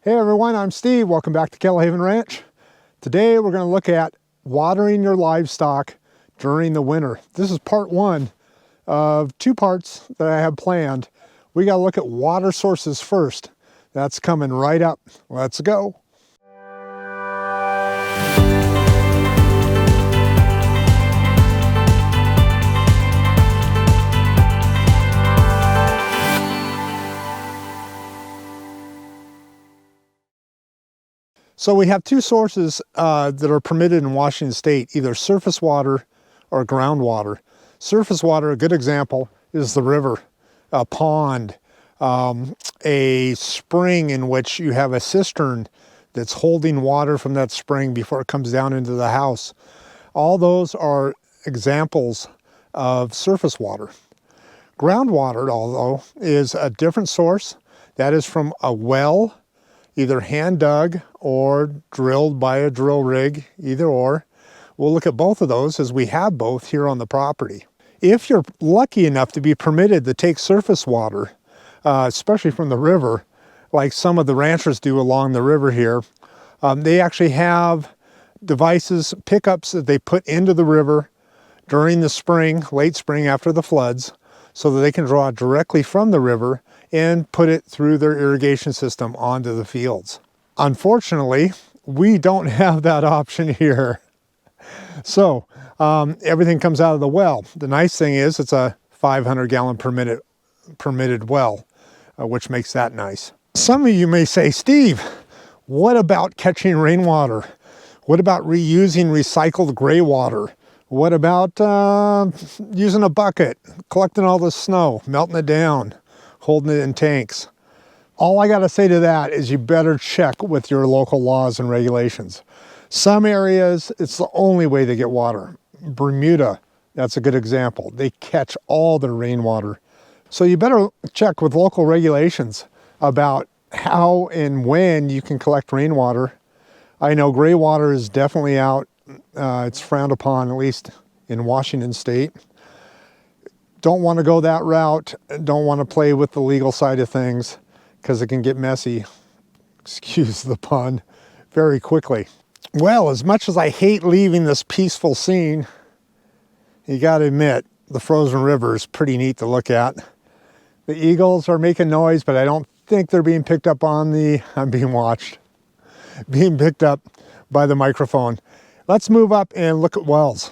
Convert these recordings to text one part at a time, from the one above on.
Hey everyone, I'm Steve. Welcome back to Kettle Haven Ranch. Today we're going to look at watering your livestock during the winter. This is part one of two parts that I have planned. We got to look at water sources first. That's coming right up. Let's go. So we have two sources that are permitted in Washington State, either surface water or groundwater. Surface water, a good example, is the river, a pond, a spring in which you have a cistern that's holding water from that spring before it comes down into the house. All those are examples of surface water. Groundwater, although, is a different source. That is from a well, either hand dug or drilled by a drill rig, either or. We'll look at both of those as we have both here on the property. If you're lucky enough to be permitted to take surface water, especially from the river, like some of the ranchers do along the river here, they actually have devices, pickups that they put into the river during the spring, late spring after the floods, so that they can draw directly from the river and put it through their irrigation system onto the fields. Unfortunately, we don't have that option here. So everything comes out of the well. The nice thing is it's a 500 gallon permitted well, which makes that nice. Some of you may say, Steve, what about catching rainwater? What about reusing recycled gray water? What about using a bucket, collecting all the snow, melting it down, holding it in tanks? All I got to say to that is you better check with your local laws and regulations. Some areas, it's the only way they get water. Bermuda, that's a good example. They catch all their rainwater. So you better check with local regulations about how and when you can collect rainwater. I know gray water is definitely out. It's frowned upon, at least in Washington State. Don't want to go that route. Don't want to play with the legal side of things because it can get messy, excuse the pun, very quickly. Well, as much as I hate leaving this peaceful scene, you got to admit, the frozen river is pretty neat to look at. The eagles are making noise, but I don't think they're being picked up on I'm being watched, being picked up by the microphone. Let's move up and look at wells,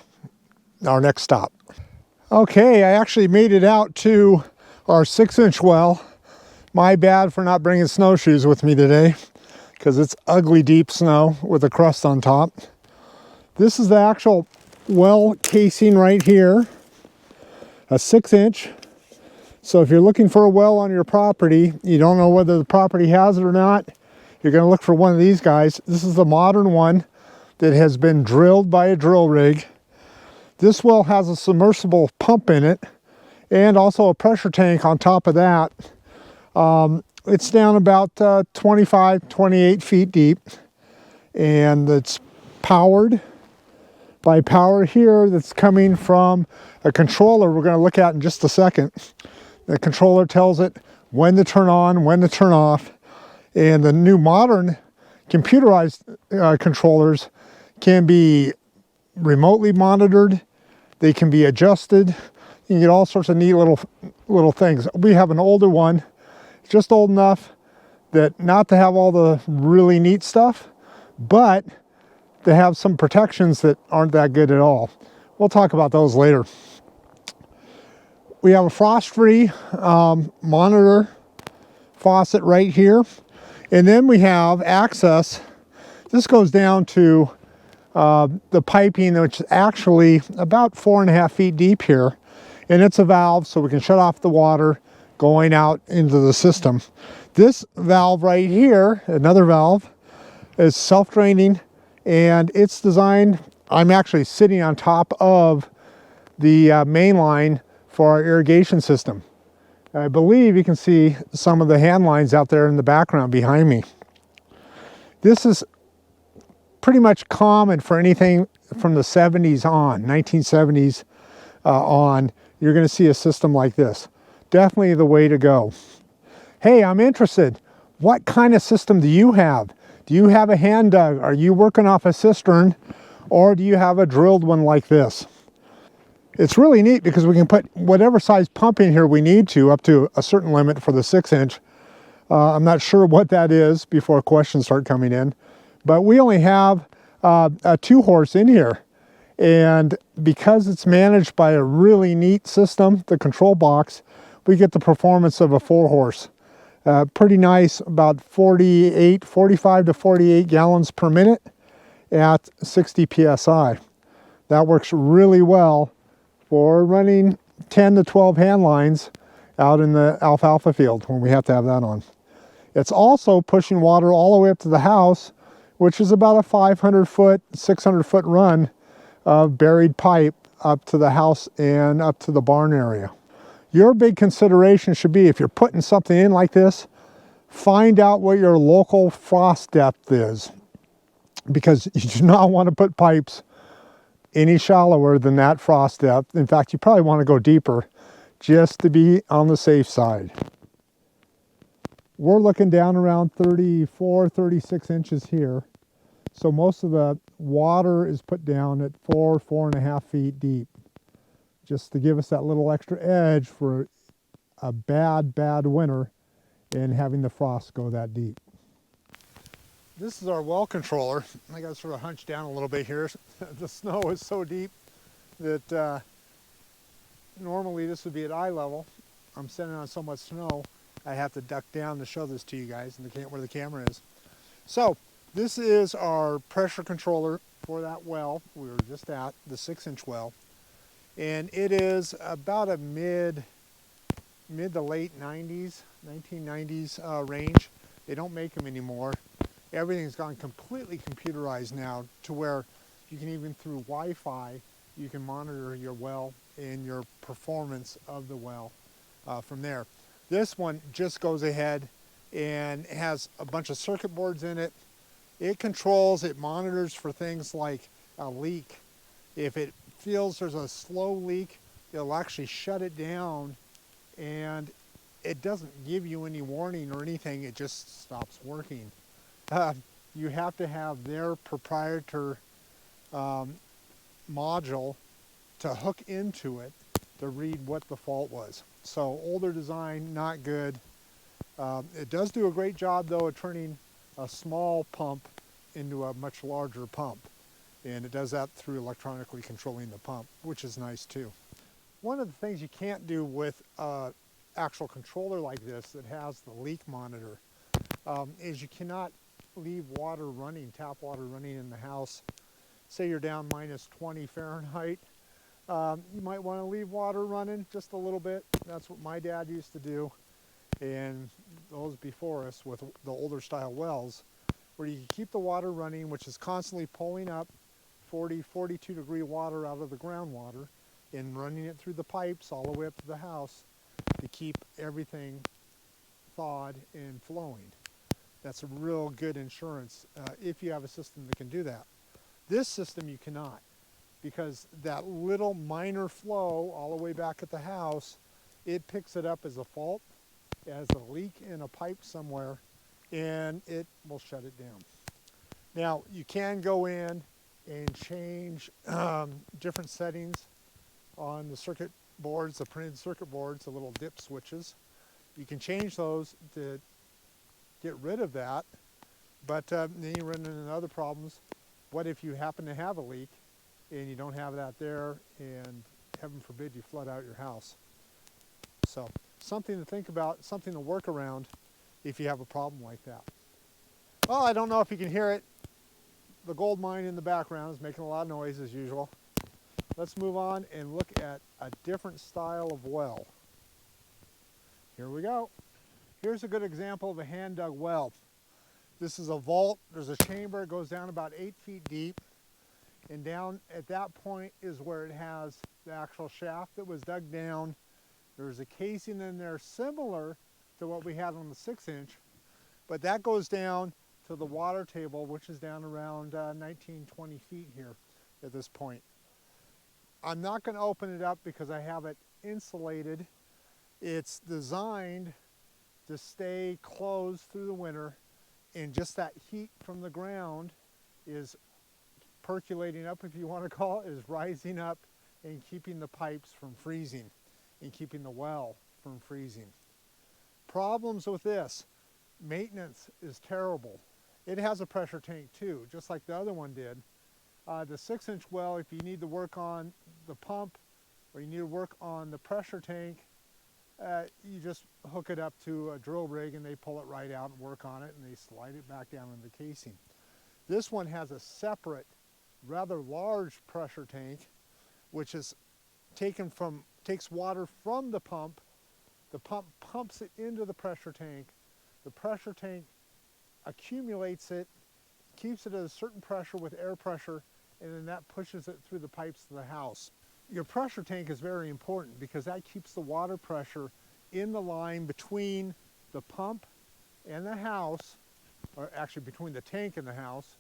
our next stop. Okay, I actually made it out to our 6-inch well. My bad for not bringing snowshoes with me today because it's ugly deep snow with a crust on top. This is the actual well casing right here, a 6-inch. So if you're looking for a well on your property, you don't know whether the property has it or not, you're going to look for one of these guys. This is the modern one that has been drilled by a drill rig. This well has a submersible pump in it and also a pressure tank on top of that. It's down about 25, 28 feet deep, and it's powered by power here that's coming from a controller we're going to look at in just a second. The controller tells it when to turn on, when to turn off, and the new modern computerized controllers can be remotely monitored. They can be adjusted. You can get all sorts of neat little things. We have an older one, just old enough that not to have all the really neat stuff, but to have some protections that aren't that good at all. We'll talk about those later. We have a frost-free monitor faucet right here, and then we have access. This goes down to the piping, which is actually about 4.5 feet deep here, and it's a valve so we can shut off the water going out into the system. This valve right here, another valve, is self-draining, and it's designed, I'm actually sitting on top of the main line for our irrigation system. I believe you can see some of the hand lines out there in the background behind me. This is pretty much common for anything from the 70s on, 1970s on. You're going to see a system like this. Definitely the way to go. Hey, I'm interested. What kind of system do you have? Do you have a hand dug? Are you working off a cistern, or do you have a drilled one like this? It's really neat because we can put whatever size pump in here we need to, up to a certain limit for the 6-inch. I'm not sure what that is before questions start coming in, but we only have a 2-horse in here. And because it's managed by a really neat system, the control box, we get the performance of a 4-horse. Pretty nice, about 45 to 48 gallons per minute at 60 PSI. That works really well for running 10 to 12 hand lines out in the alfalfa field when we have to have that on. It's also pushing water all the way up to the house, which is about a 500-foot, 600-foot run of buried pipe up to the house and up to the barn area. Your big consideration should be, if you're putting something in like this, find out what your local frost depth is, because you do not want to put pipes any shallower than that frost depth. In fact, you probably want to go deeper just to be on the safe side. We're looking down around 34, 36 inches here. So most of the water is put down at 4.5 feet deep, just to give us that little extra edge for a bad winter and having the frost go that deep. This is our well controller. I got to sort of hunch down a little bit here. The snow is so deep that normally this would be at eye level. I'm standing on so much snow, I have to duck down to show this to you guys and where the camera is. So this is our pressure controller for that well we were just at, the 6-inch well. And it is about a mid to late 1990s range. They don't make them anymore. Everything's gone completely computerized now, to where you can, even through Wi-Fi, you can monitor your well and your performance of the well from there. This one just goes ahead and has a bunch of circuit boards in it. It controls, it monitors for things like a leak. If it feels there's a slow leak, it'll actually shut it down, and it doesn't give you any warning or anything, it just stops working. You have to have their proprietary module to hook into it to read what the fault was. So older design, not good. It does do a great job though of turning a small pump into a much larger pump, and it does that through electronically controlling the pump, which is nice too. One of the things you can't do with an actual controller like this that has the leak monitor is you cannot leave water running, tap water running in the house. Say you're down minus 20 Fahrenheit. You might want to leave water running just a little bit. That's what my dad used to do, and those before us with the older style wells, where you can keep the water running, which is constantly pulling up 40, 42 degree water out of the groundwater and running it through the pipes all the way up to the house to keep everything thawed and flowing. That's a real good insurance if you have a system that can do that. This system you cannot, because that little minor flow all the way back at the house, it picks it up as a fault, as a leak in a pipe somewhere, and it will shut it down. Now, you can go in and change different settings on the circuit boards, the printed circuit boards, the little dip switches. You can change those to get rid of that, but then you run into other problems. What if you happen to have a leak and you don't have that there, and heaven forbid you flood out your house? So something to think about, something to work around if you have a problem like that. Well, I don't know if you can hear it. The gold mine in the background is making a lot of noise as usual. Let's move on and look at a different style of well. Here we go. Here's a good example of a hand dug well. This is a vault. There's a chamber. It goes down about 8 feet deep. And down at that point is where it has the actual shaft that was dug down. There's a casing in there similar to what we had on the 6-inch, but that goes down to the water table, which is down around 19, 20 feet here at this point. I'm not going to open it up because I have it insulated. It's designed to stay closed through the winter, and just that heat from the ground is percolating up, if you want to call it, is rising up and keeping the pipes from freezing and keeping the well from freezing. Problems with this: maintenance is terrible. It has a pressure tank too, just like the other one did. The 6-inch well, if you need to work on the pump or you need to work on the pressure tank, you just hook it up to a drill rig and they pull it right out and work on it, and they slide it back down in the casing. This one has a separate, rather large pressure tank, which is takes water from the pump. The pump pumps it into the pressure tank. The pressure tank accumulates it, keeps it at a certain pressure with air pressure, and then that pushes it through the pipes to the house. Your pressure tank is very important because that keeps the water pressure in the line between the pump and the house, or actually between the tank and the house.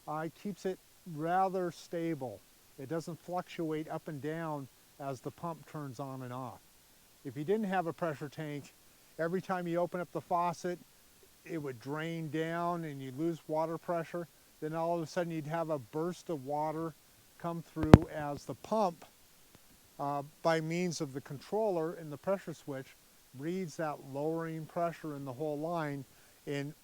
It keeps it rather stable. It doesn't fluctuate up and down as the pump turns on and off. If you didn't have a pressure tank, every time you open up the faucet, it would drain down and you'd lose water pressure. Then all of a sudden you'd have a burst of water come through as the pump, by means of the controller and the pressure switch, reads that lowering pressure in the whole line and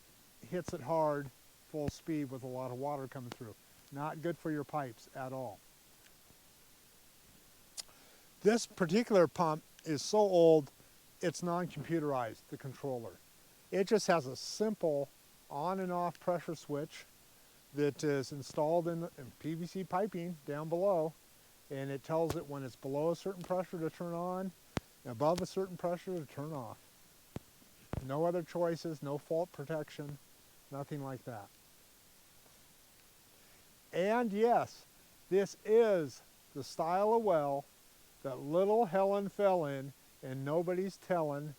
hits it hard, full speed, with a lot of water coming through. Not good for your pipes at all. This particular pump is so old, it's non-computerized, the controller. It just has a simple on and off pressure switch that is installed in PVC piping down below, and it tells it when it's below a certain pressure to turn on, above a certain pressure to turn off. No other choices, no fault protection, nothing like that. And yes, this is the style of well that little Helen fell in, and nobody's telling.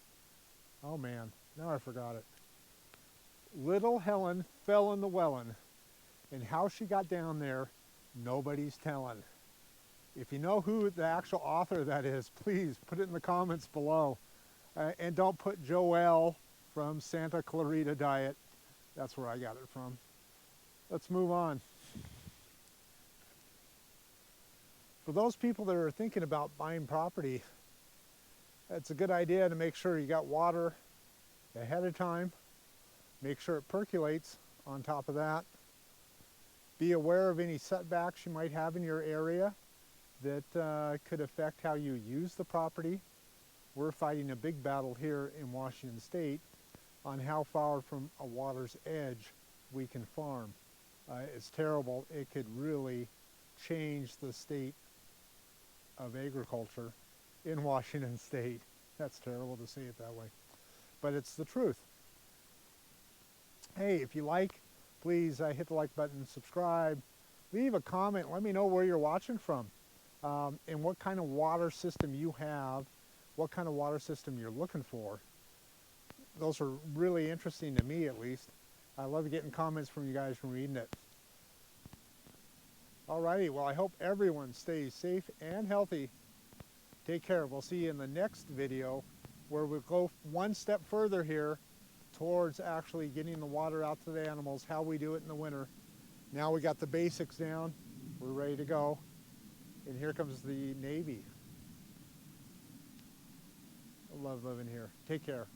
Oh man, now I forgot it. Little Helen fell in the wellin', and how she got down there, nobody's telling. If you know who the actual author of that is, please put it in the comments below. And don't put Joelle from Santa Clarita Diet. That's where I got it from. Let's move on. For those people that are thinking about buying property, it's a good idea to make sure you got water ahead of time. Make sure it percolates on top of that. Be aware of any setbacks you might have in your area that could affect how you use the property. We're fighting a big battle here in Washington State on how far from a water's edge we can farm. It's terrible. It could really change the state of agriculture in Washington State. That's terrible to say it that way, but it's the truth. Hey, if you like, please hit the like button, subscribe, leave a comment, let me know where you're watching from, and what kind of water system you have, what kind of water system you're looking for. Those are really interesting to me, at least. I love getting comments from you guys from reading it. Alrighty, well, I hope everyone stays safe and healthy. Take care. We'll see you in the next video, where we'll go one step further here towards actually getting the water out to the animals, how we do it in the winter. Now we got the basics down, we're ready to go, and here comes the Navy. I love living here. Take care.